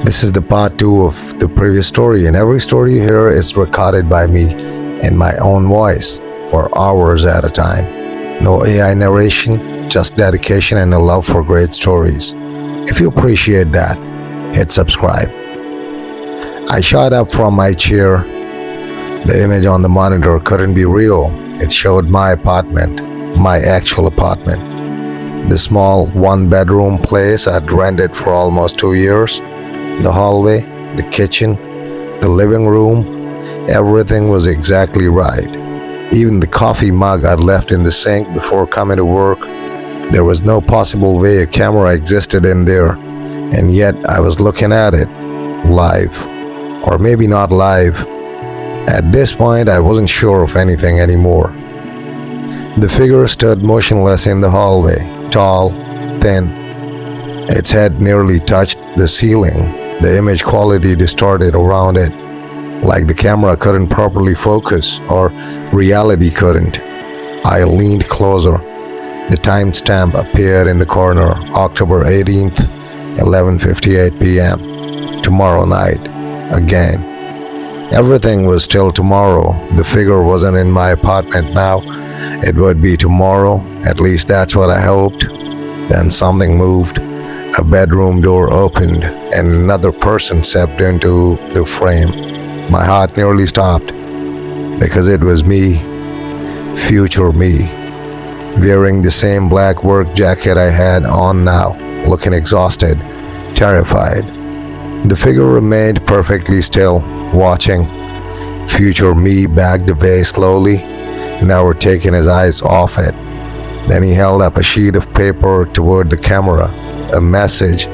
This is the part 2 of the previous story, and every story you hear is recorded by me in my own voice for hours at a time. No AI narration, just dedication and a love for great stories. If you appreciate that, hit subscribe. I shot up from my chair. The image on the monitor couldn't be real. It showed my apartment, my actual apartment. The small one-bedroom place I'd rented for almost 2 years. The hallway, the kitchen, the living room, everything was exactly right. Even the coffee mug I'd left in the sink before coming to work. There was no possible way a camera existed in there, and yet I was looking at it, live. Or maybe not live. At this point, I wasn't sure of anything anymore. The figure stood motionless in the hallway, tall, thin. Its head nearly touched the ceiling. The image quality distorted around it, like the camera couldn't properly focus or reality couldn't. I leaned closer. The timestamp appeared in the corner, October 18th, 11:58 p.m. Tomorrow night, again. Everything was still tomorrow. The figure wasn't in my apartment now. It would be tomorrow, at least that's what I hoped. Then something moved. A bedroom door opened and another person stepped into the frame. My heart nearly stopped because it was me, future me, wearing the same black work jacket I had on now, looking exhausted, terrified. The figure remained perfectly still, watching. Future me backed away slowly, never taking his eyes off it. Then he held up a sheet of paper toward the camera. A message,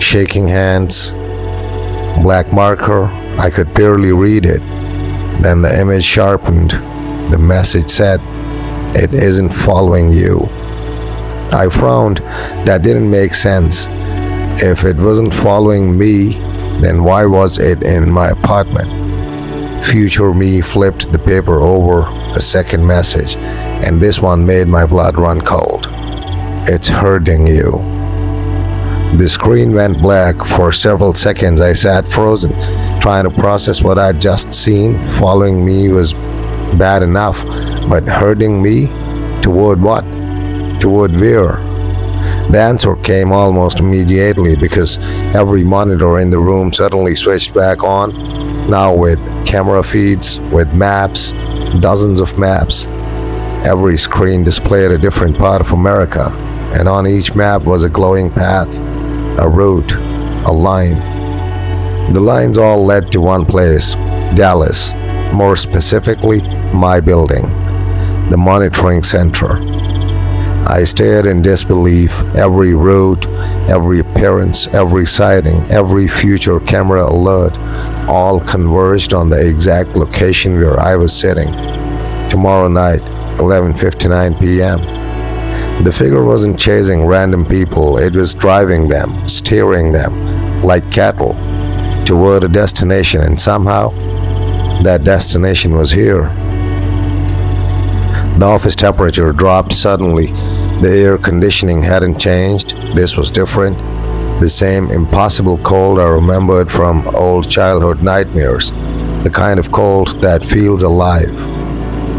shaking hands, black marker. I could barely read it. Then the image sharpened. The message said, "It isn't following you." I frowned. That didn't make sense. If it wasn't following me, then why was it in my apartment? Future me flipped the paper over, a second message, and this one made my blood run cold. "It's hurting you." The screen went black. For several seconds I sat frozen, trying to process what I'd just seen. Following me was bad enough, but hurting me? Toward what? Toward where? The answer came almost immediately because every monitor in the room suddenly switched back on, now with camera feeds, with maps, dozens of maps. Every screen displayed a different part of America, and on each map was a glowing path, a route, a line. The lines all led to one place, Dallas, more specifically, my building, the monitoring center. I stared in disbelief. Every route, every appearance, every sighting, every future camera alert, all converged on the exact location where I was sitting. Tomorrow night, 11:59 p.m. The figure wasn't chasing random people, it was driving them, steering them, like cattle, toward a destination, and somehow, that destination was here. The office temperature dropped suddenly. The air conditioning hadn't changed. This was different. The same impossible cold I remembered from old childhood nightmares, the kind of cold that feels alive.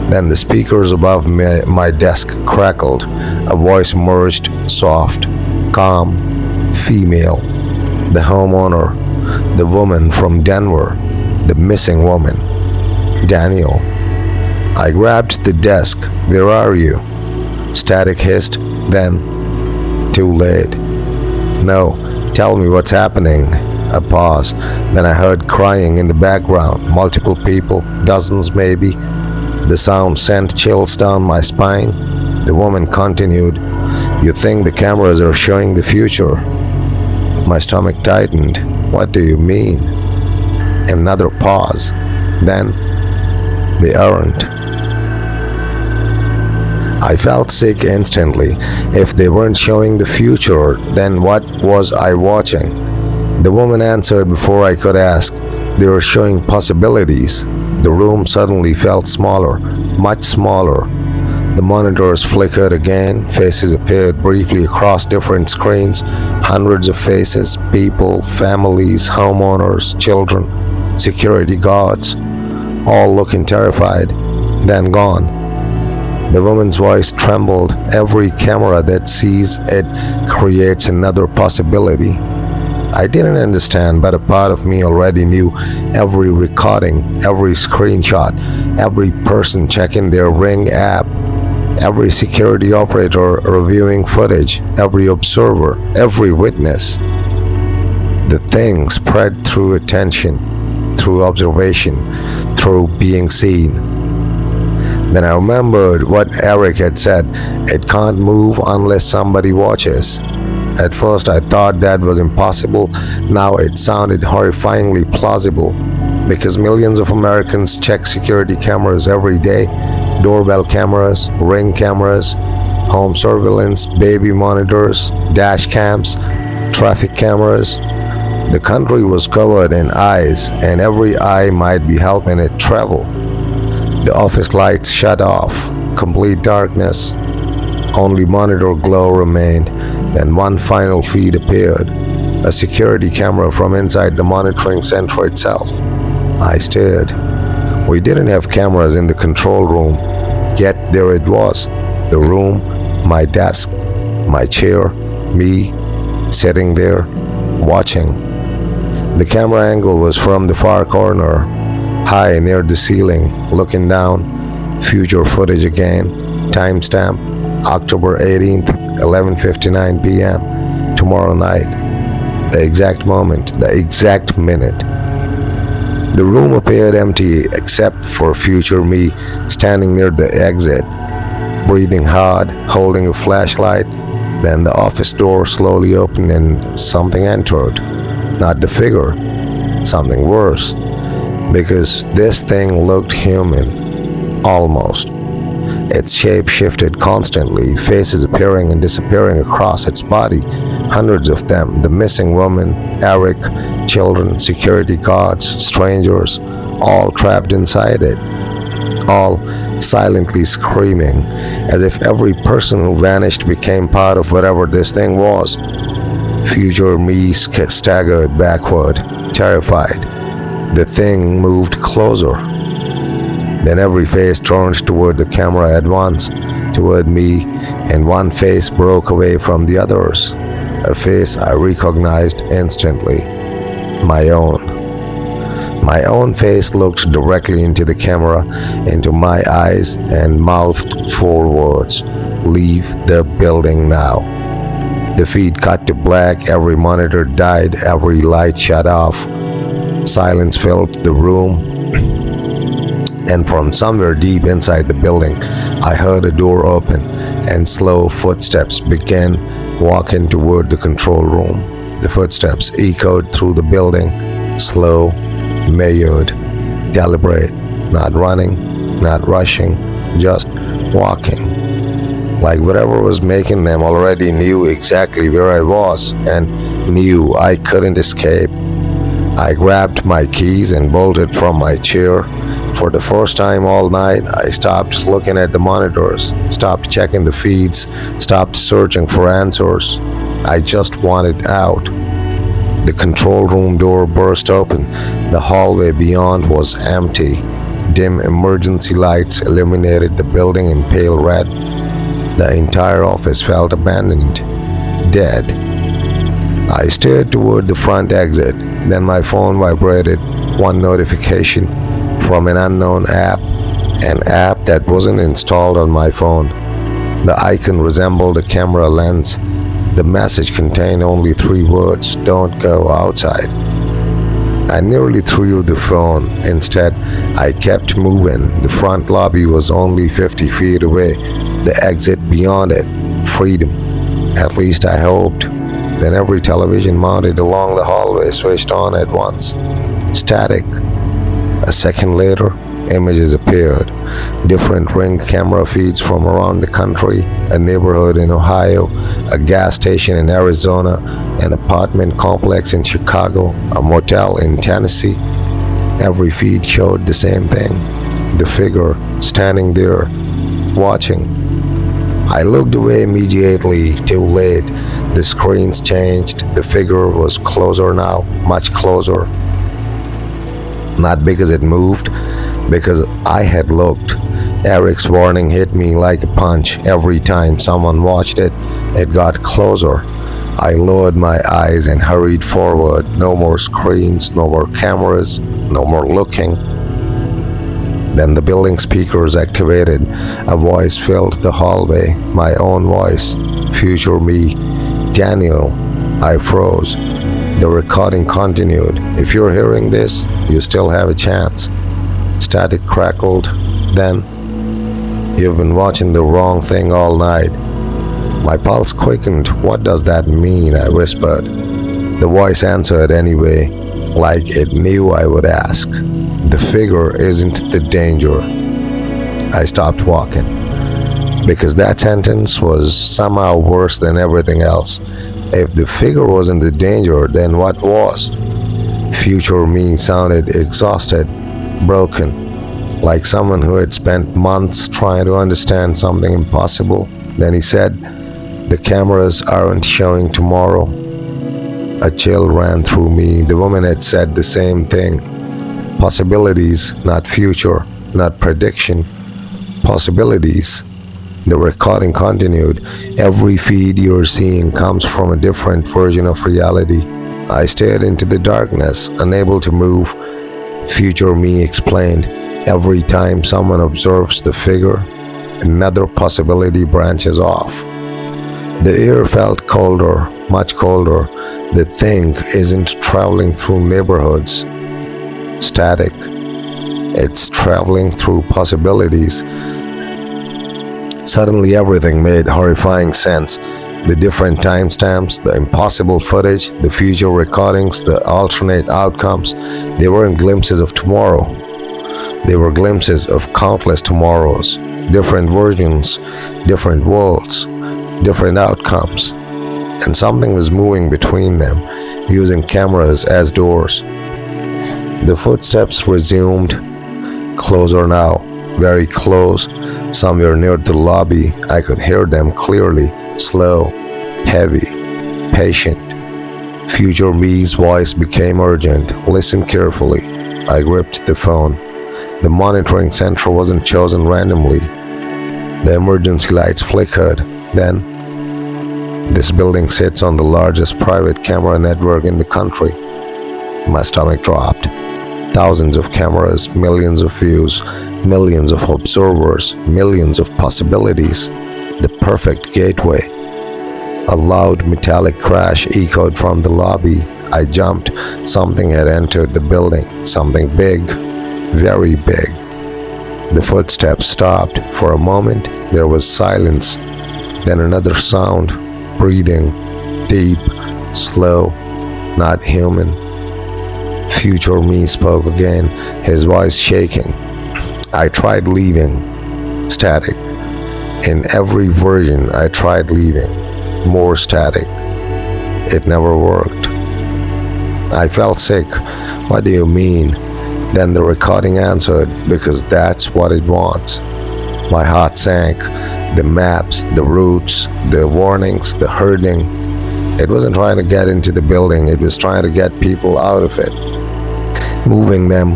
Then the speakers above my desk crackled. A voice emerged, soft, calm, female. The homeowner, the woman from Denver, the missing woman, Daniel. I grabbed the desk. "Where are you?" Static hissed, then, too late. "No, tell me what's happening." A pause. Then I heard crying in the background. Multiple people, dozens maybe. The sound sent chills down my spine. The woman continued, "You think the cameras are showing the future?" My stomach tightened. "What do you mean?" Another pause. Then, "They aren't." I felt sick instantly. If they weren't showing the future, then what was I watching? The woman answered before I could ask. "They were showing possibilities." The room suddenly felt smaller, much smaller. The monitors flickered again, faces appeared briefly across different screens, hundreds of faces, people, families, homeowners, children, security guards, all looking terrified, then gone. The woman's voice trembled. Every camera that sees it creates another possibility. I didn't understand, but a part of me already knew every recording, every screenshot, every person checking their Ring app, every security operator reviewing footage, every observer, every witness. The thing spread through attention, through observation, through being seen. Then I remembered what Eric had said, it can't move unless somebody watches. At first I thought that was impossible. Now it sounded horrifyingly plausible because millions of Americans check security cameras every day. Doorbell cameras, Ring cameras, home surveillance, baby monitors, dash cams, traffic cameras. The country was covered in eyes, and every eye might be helping it travel. The office lights shut off, complete darkness. Only monitor glow remained. Then one final feed appeared, a security camera from inside the monitoring center itself. I stared. We didn't have cameras in the control room, yet there it was. The room, my desk, my chair, me, sitting there, watching. The camera angle was from the far corner, high near the ceiling, looking down. Future footage again, timestamp, October 18th, 11:59 p.m. tomorrow night. The exact moment, the exact minute. The room appeared empty except for future me standing near the exit, breathing hard, holding a flashlight. Then the office door slowly opened and something entered. Not the figure, something worse, because this thing looked human, almost. Its shape shifted constantly, faces appearing and disappearing across its body, hundreds of them, the missing woman, Eric, children, security guards, strangers, all trapped inside it, all silently screaming, as if every person who vanished became part of whatever this thing was. Future me staggered backward, terrified. The thing moved closer. Then every face turned toward the camera at once, toward me, and one face broke away from the others. A face I recognized instantly. My own. My own face looked directly into the camera, into my eyes, and mouthed four words: "Leave the building now." The feed cut to black, every monitor died, every light shut off. Silence filled the room. And from somewhere deep inside the building, I heard a door open and slow footsteps began walking toward the control room. The footsteps echoed through the building, slow, measured, deliberate, not running, not rushing, just walking. Like whatever was making them already knew exactly where I was and knew I couldn't escape. I grabbed my keys and bolted from my chair. For the first time all night, I stopped looking at the monitors, stopped checking the feeds, stopped searching for answers. I just wanted out. The control room door burst open. The hallway beyond was empty. Dim emergency lights illuminated the building in pale red. The entire office felt abandoned, dead. I stared toward the front exit. Then my phone vibrated. One notification from an unknown app, an app that wasn't installed on my phone. The icon resembled a camera lens. The message contained only 3 words: "Don't go outside." I nearly threw the phone. Instead, I kept moving. The front lobby was only 50 feet away. The exit beyond it. Freedom. At least I hoped. Then every television mounted along the hallway switched on at once. Static. A second later, images appeared. Different Ring camera feeds from around the country, a neighborhood in Ohio, a gas station in Arizona, an apartment complex in Chicago, a motel in Tennessee. Every feed showed the same thing. The figure standing there, watching. I looked away immediately, too late. The screens changed. The figure was closer now, much closer. Not because it moved, because I had looked. Eric's warning hit me like a punch. Every time someone watched it, it got closer. I lowered my eyes and hurried forward. No more screens, no more cameras, no more looking. Then the building speakers activated. A voice filled the hallway, my own voice. Future me. Daniel. I froze. The recording continued. If you're hearing this, you still have a chance. Static crackled. Then, you've been watching the wrong thing all night. My pulse quickened. What does that mean? I whispered. The voice answered anyway, like it knew I would ask. The figure isn't the danger. I stopped walking, because that sentence was somehow worse than everything else. If the figure wasn't the danger, then what was? Future me sounded exhausted, broken, like someone who had spent months trying to understand something impossible. Then he said, "The cameras aren't showing tomorrow." A chill ran through me. The woman had said the same thing. Possibilities, not future, not prediction. Possibilities. The recording continued. Every feed you're seeing comes from a different version of reality. I stared into the darkness, unable to move. Future me explained. Every time someone observes the figure, another possibility branches off. The air felt colder, much colder. The thing isn't traveling through neighborhoods. Static. It's traveling through possibilities. Suddenly everything made horrifying sense. The different timestamps, the impossible footage, the future recordings, the alternate outcomes, they weren't glimpses of tomorrow. They were glimpses of countless tomorrows, different versions, different worlds, different outcomes. And something was moving between them, using cameras as doors. The footsteps resumed, closer now, very close. Somewhere near the lobby, I could hear them clearly, slow, heavy, patient. Future me's voice became urgent. Listen carefully. I gripped the phone. The monitoring center wasn't chosen randomly. The emergency lights flickered. Then, this building sits on the largest private camera network in the country. My stomach dropped. Thousands of cameras, millions of views, millions of observers, millions of possibilities. The perfect gateway. A loud metallic crash echoed from the lobby. I jumped. Something had entered the building. Something big. Very big. The footsteps stopped. For a moment, there was silence. Then another sound. Breathing. Deep. Slow. Not human. Future me spoke again, his voice shaking. I tried leaving. Static. In every version, I tried leaving. More static. It never worked. I felt sick. What do you mean? Then the recording answered, because that's what it wants. My heart sank. The maps, the routes, the warnings, the herding. It wasn't trying to get into the building, it was trying to get people out of it. Moving them,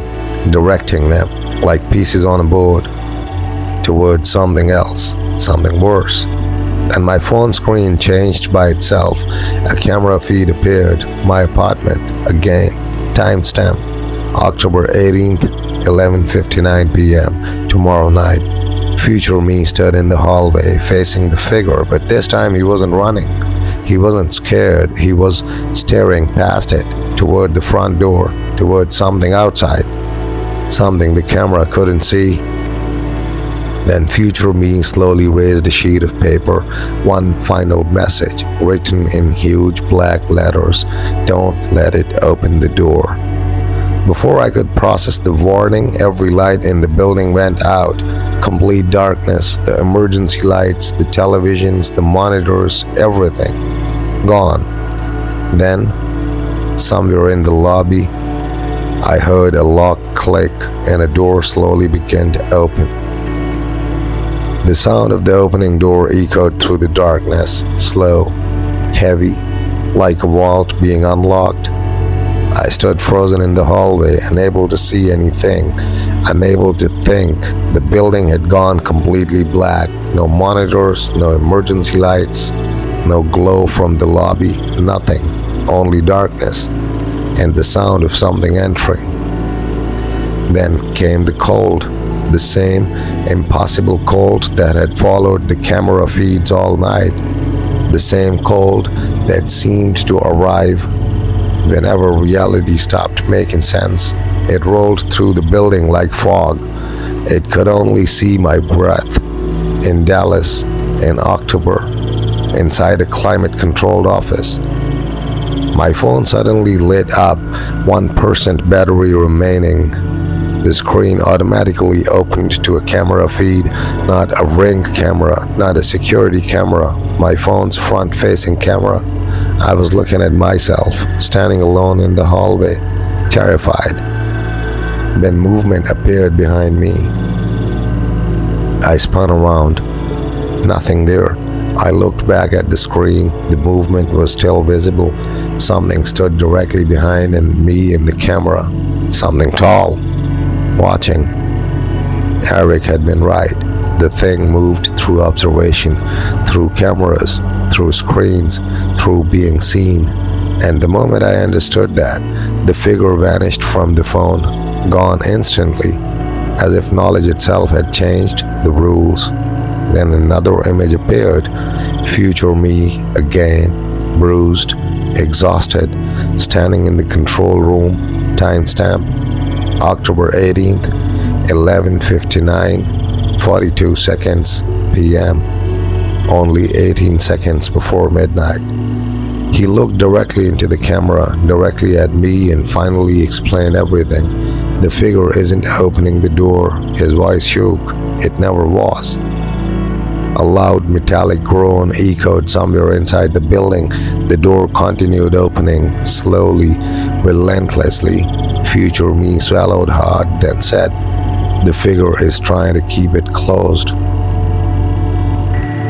directing them, like pieces on a board, towards something else, something worse. And my phone screen changed by itself. A camera feed appeared. My apartment, again. Timestamp, October 18th, 11:59 p.m. Tomorrow night. Future me stood in the hallway, facing the figure, but this time he wasn't running. He wasn't scared. He was staring past it, toward the front door, toward something outside, something the camera couldn't see. Then future me slowly raised a sheet of paper, one final message, written in huge black letters: "Don't let it open the door." Before I could process the warning, every light in the building went out. Complete darkness, the emergency lights, the televisions, the monitors, everything. Gone. Then, somewhere in the lobby, I heard a lock click and a door slowly began to open. The sound of the opening door echoed through the darkness, slow, heavy, like a vault being unlocked. I stood frozen in the hallway, unable to see anything, unable to think. The building had gone completely black. No monitors, no emergency lights, no glow from the lobby, nothing. Only darkness and the sound of something entering. Then came the cold, the same impossible cold that had followed the camera feeds all night, the same cold that seemed to arrive whenever reality stopped making sense. It rolled through the building like fog. It could only see my breath. In Dallas, in October, inside a climate-controlled office. My phone suddenly lit up, 1% battery remaining. The screen automatically opened to a camera feed, not a Ring camera, not a security camera, my phone's front-facing camera. I was looking at myself, standing alone in the hallway, terrified. Then movement appeared behind me. I spun around. Nothing there. I looked back at the screen. The movement was still visible. Something stood directly behind me in the camera. Something tall. Watching. Eric had been right. The thing moved through observation, through cameras, through screens, through being seen. And the moment I understood that, the figure vanished from the phone, gone instantly, as if knowledge itself had changed the rules. Then another image appeared, future me again, bruised, exhausted, standing in the control room, timestamp, October 18th, 11:59, 42 seconds p.m., only 18 seconds before midnight. He looked directly into the camera, directly at me, and finally explained everything. The figure isn't opening the door. His voice shook. It never was. A loud metallic groan echoed somewhere inside the building. The door continued opening, slowly, relentlessly. Future me swallowed hard, then said, "The figure is trying to keep it closed."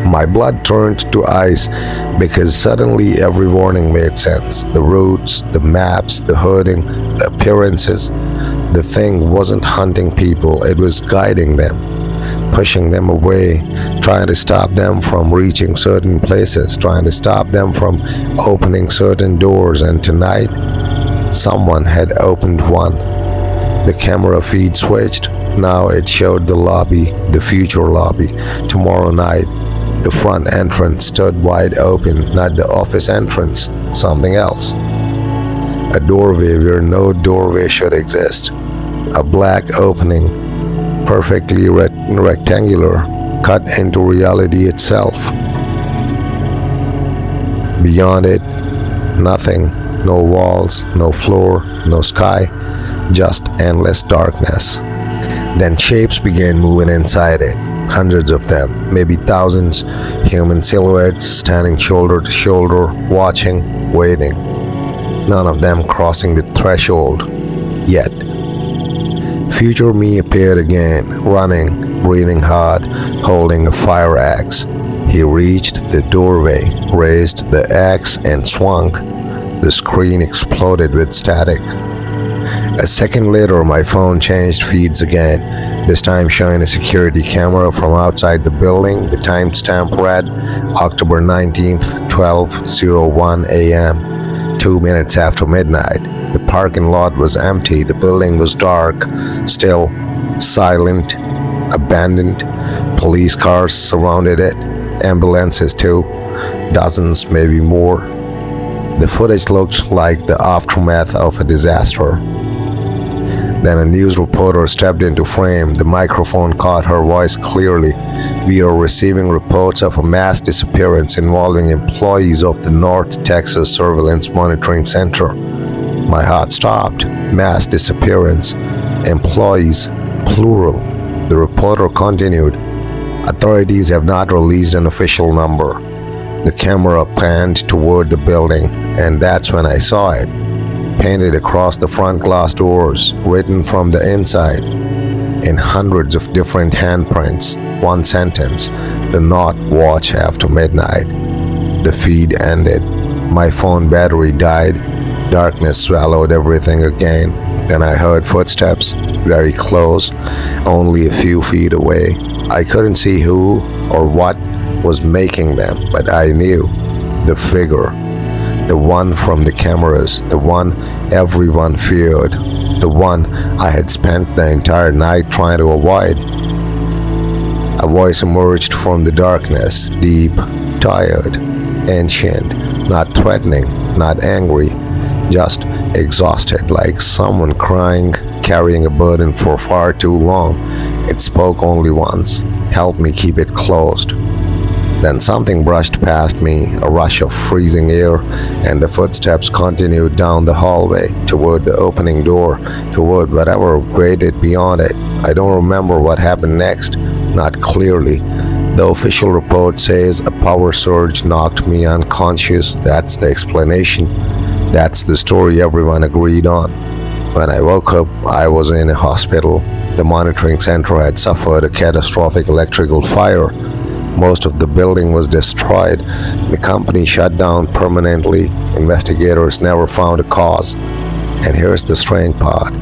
My blood turned to ice because suddenly every warning made sense. The routes, the maps, the herding, the appearances. The thing wasn't hunting people, it was guiding them, pushing them away, trying to stop them from reaching certain places, trying to stop them from opening certain doors. And tonight, someone had opened one. The camera feed switched. Now it showed the lobby, the future lobby. Tomorrow night, the front entrance stood wide open, not the office entrance, something else. A doorway where no doorway should exist. A black opening, perfectly rectangular, cut into reality itself. Beyond it, nothing, no walls, no floor, no sky, just endless darkness. Then shapes began moving inside it, hundreds of them, maybe thousands, human silhouettes standing shoulder to shoulder, watching, waiting. None of them crossing the threshold, yet. Future me appeared again, running, breathing hard, holding a fire axe. He reached the doorway, raised the axe, and swung. The screen exploded with static. A second later, my phone changed feeds again, this time showing a security camera from outside the building. The timestamp read October 19th, 12:01 a.m., 2 minutes after midnight. The parking lot was empty, the building was dark, still, silent, abandoned. Police cars surrounded it, ambulances too, dozens, maybe more. The footage looked like the aftermath of a disaster. Then a news reporter stepped into frame. The microphone caught her voice clearly. "We are receiving reports of a mass disappearance involving employees of the North Texas Surveillance Monitoring Center." My heart stopped. Mass disappearance. Employees, plural. The reporter continued. "Authorities have not released an official number." The camera panned toward the building, and that's when I saw it. Painted across the front glass doors, written from the inside. in hundreds of different handprints. One sentence: do not watch after midnight. The feed ended. My phone battery died. Darkness swallowed everything again. Then I heard footsteps, very close, only a few feet away. I couldn't see who or what was making them, but I knew the figure, the one from the cameras, the one everyone feared, the one I had spent the entire night trying to avoid. A voice emerged from the darkness, deep, tired, ancient, not threatening, not angry, just exhausted, like someone crying, carrying a burden for far too long. It spoke only once: help me keep it closed. Then something brushed past me, a rush of freezing air, and the footsteps continued down the hallway, toward the opening door, toward whatever waited beyond it. I don't remember what happened next, not clearly. The official report says a power surge knocked me unconscious. That's the explanation. That's the story everyone agreed on. When I woke up, I was in a hospital. The monitoring center had suffered a catastrophic electrical fire. Most of the building was destroyed. The company shut down permanently. Investigators never found a cause. And here's the strange part: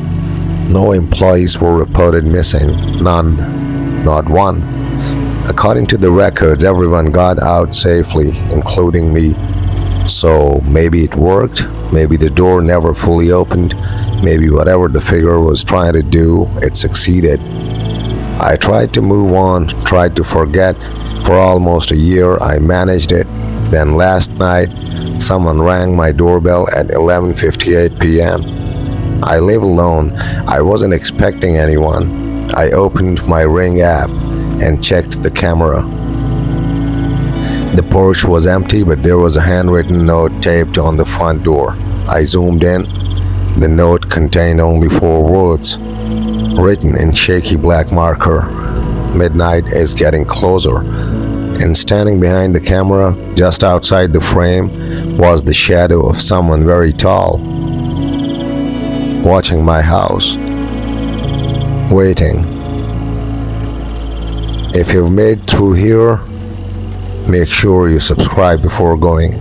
no employees were reported missing. None. Not one. According to the records, everyone got out safely, including me. So maybe it worked. Maybe the door never fully opened. Maybe whatever the figure was trying to do, it succeeded. I tried to move on, tried to forget. For almost a year, I managed it. Then last night, someone rang my doorbell at 11:58 p.m. I live alone. I wasn't expecting anyone. I opened my Ring app and checked the camera. The porch was empty, but there was a handwritten note taped on the front door. I zoomed in. The note contained only 4 words, written in shaky black marker: midnight is getting closer. And standing behind the camera, just outside the frame, was the shadow of someone very tall, watching my house, waiting. If you've made it through here, make sure you subscribe before going.